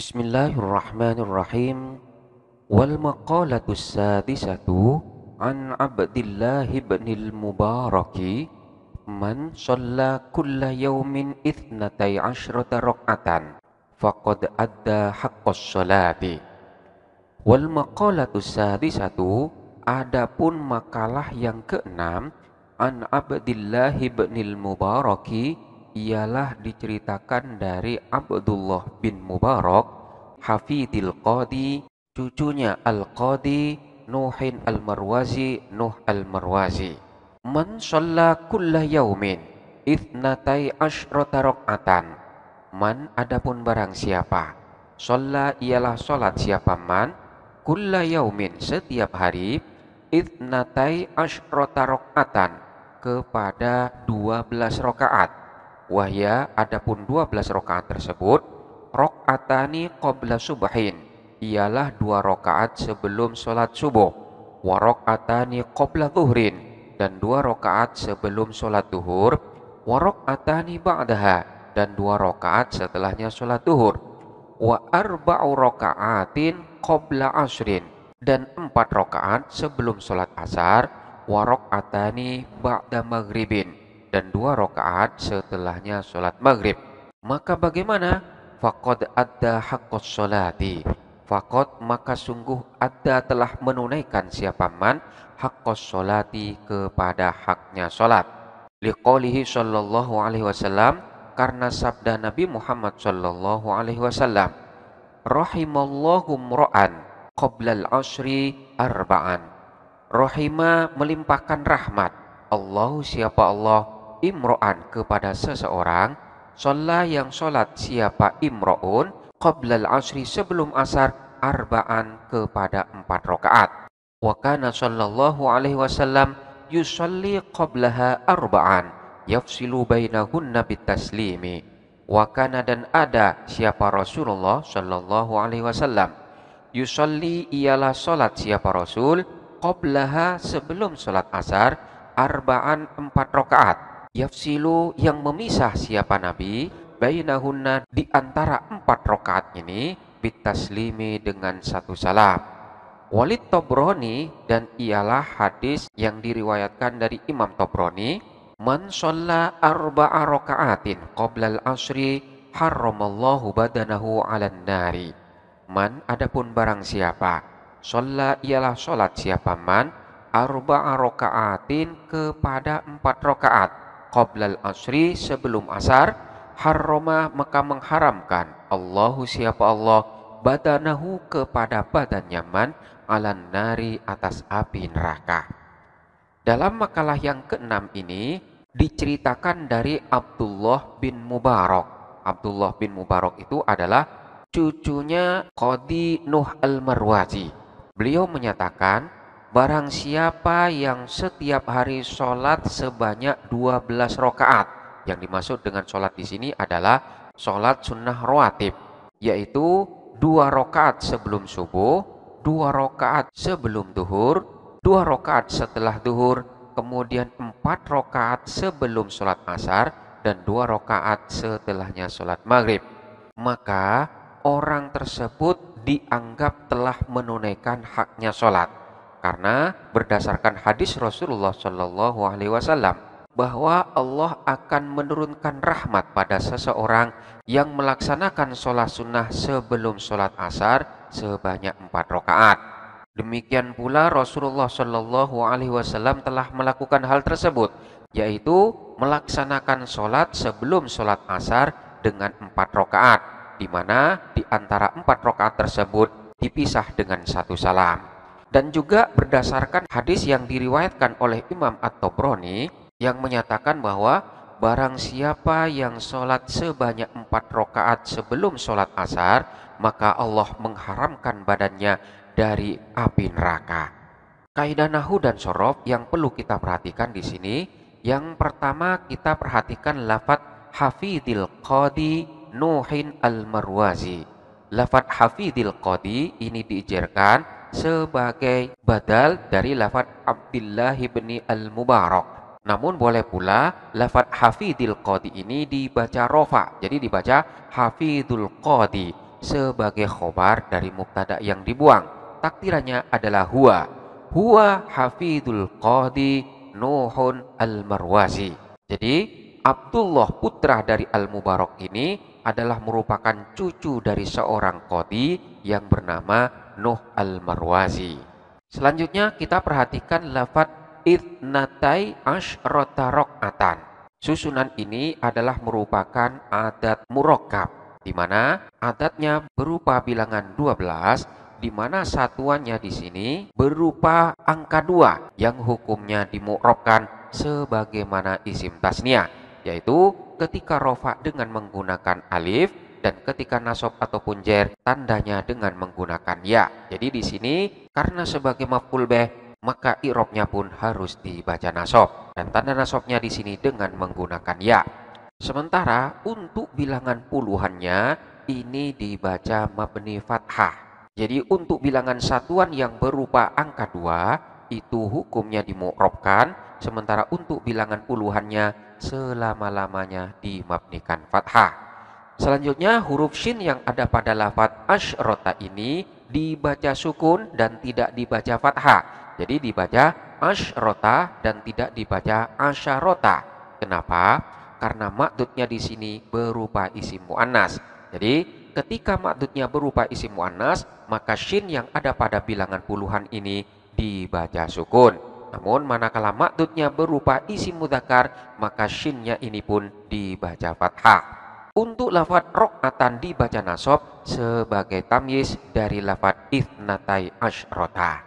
Bismillahirrahmanirrahim. Wal maqalatus sadisatu an Abdillah ibnil Mubaraki man shalla kulla yawmin ithnatai asyrata rak'atan faqad adda haqqas sholati. Wal maqalatus sadisatu, adapun makalah yang keenam, an Abdillah ibnil Mubaraki, ialah diceritakan dari Abdullah bin Mubarak, hafidil Qadi, cucunya Al-Qadi Nuhin Al-Marwazi, Nuh Al-Marwazi. Man shalla kulla yaumin ithnatai asyrata rak'atan. Man, adapun barang siapa, shalla ialah salat siapa man, kulla yaumin setiap hari, ithnatai asyrata rak'atan kepada 12 rakaat. Wahya, adapun 12 rakaat tersebut, rakaatani qabla subahin, ialah 2 rakaat sebelum sholat subuh, wa rakaatani qabla zuhrin, dan 2 rakaat sebelum sholat duhur, wa rakaatani ba'daha, dan 2 rakaat setelahnya sholat duhur, wa arba'u rakaatin qabla asrin, dan 4 rakaat sebelum sholat asar, wa rakaatani ba'da maghribin, dan 2 rakaat setelahnya sholat maghrib. Maka bagaimana? Faqad adda haqqas sholati. Faqad, maka sungguh adda telah menunaikan siapa man haqqas sholati kepada haknya sholat. Liqaulihi sallallahu alaihi wasallam, karena sabda Nabi Muhammad sallallahu alaihi wasallam, rahimallahu mra'an qablal asri arba'an. Rahima, melimpahkan rahmat, Allahu siapa Allah, imro'an kepada seseorang, sholat yang sholat siapa imro'un, qablal asri sebelum asar, arba'an kepada 4 rakaat. Wa kana sallallahu alaihi wasallam yusalli qablaha arba'an yafsilu bainahunna bitaslimi. Wa kana, dan ada siapa Rasulullah sallallahu alaihi wasallam, yusalli ialah sholat siapa Rasul, qablaha sebelum sholat asar, arba'an 4 rakaat, yafsilu yang memisah siapa Nabi, bainahunna di antara 4 rakaat ini, bitaslimi dengan 1 salam. Walid Tobroni, dan ialah hadis yang diriwayatkan dari Imam Tobroni, man shalla arba'a raka'atin qoblal asri harramallahu badanahu 'alan nari. Man, adapun barang siapa, shalla ialah sholat siapa man, arba'a raka'atin kepada 4 rakaat, qoblal asri sebelum asar, harrama maka mengharamkan, Allahu siapa Allah, badanahu kepada badannya man, alan nari atas api neraka. Dalam makalah yang keenam ini diceritakan dari Abdullah bin Mubarak. Abdullah bin Mubarak itu adalah cucunya Qadi Nuh Al-Marwazi. Beliau menyatakan, barang siapa yang setiap hari sholat sebanyak 12 rakaat, yang dimaksud dengan sholat di sini adalah sholat sunnah rawatib, yaitu 2 rakaat sebelum subuh, 2 rakaat sebelum duhur, 2 rakaat setelah duhur, kemudian 4 rakaat sebelum sholat asar, dan 2 rakaat setelahnya sholat maghrib. Maka orang tersebut dianggap telah menunaikan haknya sholat, karena berdasarkan hadis Rasulullah Shallallahu Alaihi Wasallam bahwa Allah akan menurunkan rahmat pada seseorang yang melaksanakan sholat sunnah sebelum sholat asar sebanyak 4 rakaat. Demikian pula Rasulullah Shallallahu Alaihi Wasallam telah melakukan hal tersebut, yaitu melaksanakan sholat sebelum sholat asar dengan 4 rakaat, di mana di antara 4 rakaat tersebut dipisah dengan 1 salam. Dan juga berdasarkan hadis yang diriwayatkan oleh Imam At-Tabrani yang menyatakan bahwa barang siapa yang sholat sebanyak 4 rakaat sebelum sholat asar, maka Allah mengharamkan badannya dari api neraka. Kaidah nahwu dan shorof yang perlu kita perhatikan di sini, yang pertama kita perhatikan lafadz hafidil Qadi Nuhin Al-Marwazi. Lafadz hafidil Qadi ini diijarkan sebagai badal dari lafadz Abdillah bin Al-Mubarak. Namun boleh pula lafadz hafidil Qadi ini dibaca rofa, jadi dibaca hafidul Qadi. sebagai khobar dari mubtada yang dibuang. Takdirannya adalah huwa. Huwa hafidul qadi Nuhun al-Marwazi. Jadi Abdullah putra dari Al-Mubarak ini adalah merupakan cucu dari seorang qadi yang bernama Nuh al-Marwazi. Selanjutnya kita perhatikan lafadz itsnatai asyrota rok'atan. Susunan ini adalah merupakan adat murakkab, di mana adatnya berupa bilangan 12, di mana satuannya di sini berupa angka 2 yang hukumnya dimu'rabkan sebagaimana isim tasniah, yaitu ketika rofa dengan menggunakan alif dan ketika nasab ataupun jer tandanya dengan menggunakan ya. Jadi di sini karena sebagai maf'ul bih maka i'rabnya pun harus dibaca nasab dan tanda nasabnya di sini dengan menggunakan ya. Sementara untuk bilangan puluhannya ini dibaca mabni fathah. Jadi untuk bilangan satuan yang berupa angka 2 itu hukumnya dimu'rabkan, sementara untuk bilangan puluhannya selama-lamanya dimabnikan fathah. Selanjutnya huruf shin yang ada pada lafadz asyrota ini dibaca sukun dan tidak dibaca fathah. Jadi dibaca asyrota dan tidak dibaca asyarota. Kenapa? Karena makdudnya di sini berupa isim muannas. Jadi ketika makdudnya berupa isim muannas, maka shin yang ada pada bilangan puluhan ini dibaca sukun. Namun manakala makdudnya berupa isim mudzakkar, maka shinnya ini pun dibaca fathah. Untuk lafadz rok'atan dibaca nasab sebagai tamyiz dari lafadz itsnatai asyrota.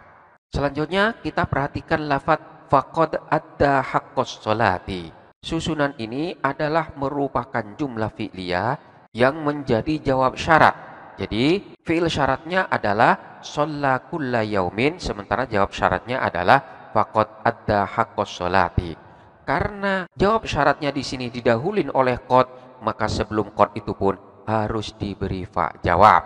Selanjutnya kita perhatikan lafadz faqad adda haqqos sholati. Susunan ini adalah merupakan jumlah fi'liyah yang menjadi jawab syarat. Jadi fi'il syaratnya adalah shalla kulla yaumin, sementara jawab syaratnya adalah faqad adda haqqos sholati. Karena jawab syaratnya di sini didahulin oleh qad, maka sebelum qad itu pun harus diberi fa jawab.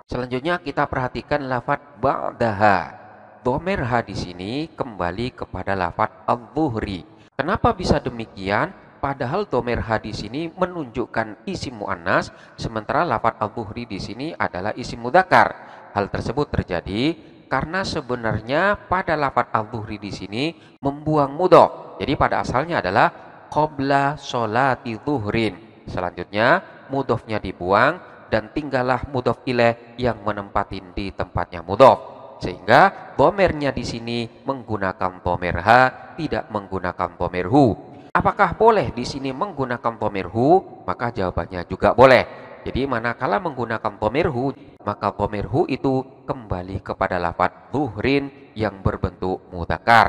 Selanjutnya kita perhatikan lafadz ba'daha. Dhamir ha di sini kembali kepada lafadz adz-dzuhri. Kenapa bisa demikian? Padahal dhamir ha di sini menunjukkan isim muannas, sementara lafadz adz-dzuhri di sini adalah isim mudzakkar. Hal tersebut terjadi karena sebenarnya pada lafadz adz-dzuhri di sini membuang mudhof. Jadi pada asalnya adalah qabla sholati dzuhrin. Selanjutnya mudhofnya dibuang dan tinggallah mudhof ilaih yang menempatin di tempatnya mudhof. Sehingga dhamirnya di sini menggunakan dhamir ha, tidak menggunakan dhamir hu. Apakah boleh di sini menggunakan dhamir hu? Maka jawabannya juga boleh. Jadi manakala menggunakan dhamir hu, maka dhamir hu itu kembali kepada lafadz dzuhrin yang berbentuk mudzakkar.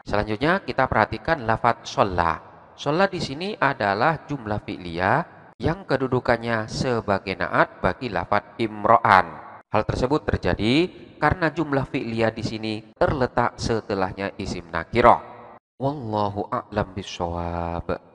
Selanjutnya kita perhatikan lafadz shalla. Shalla di sini adalah jumlah fi'liyah yang kedudukannya sebagai naat bagi lafadz imro'an. Hal tersebut terjadi karena jumlah fi'liyah di sini terletak setelahnya isim nakirah. Wallahu a'lam bishawab.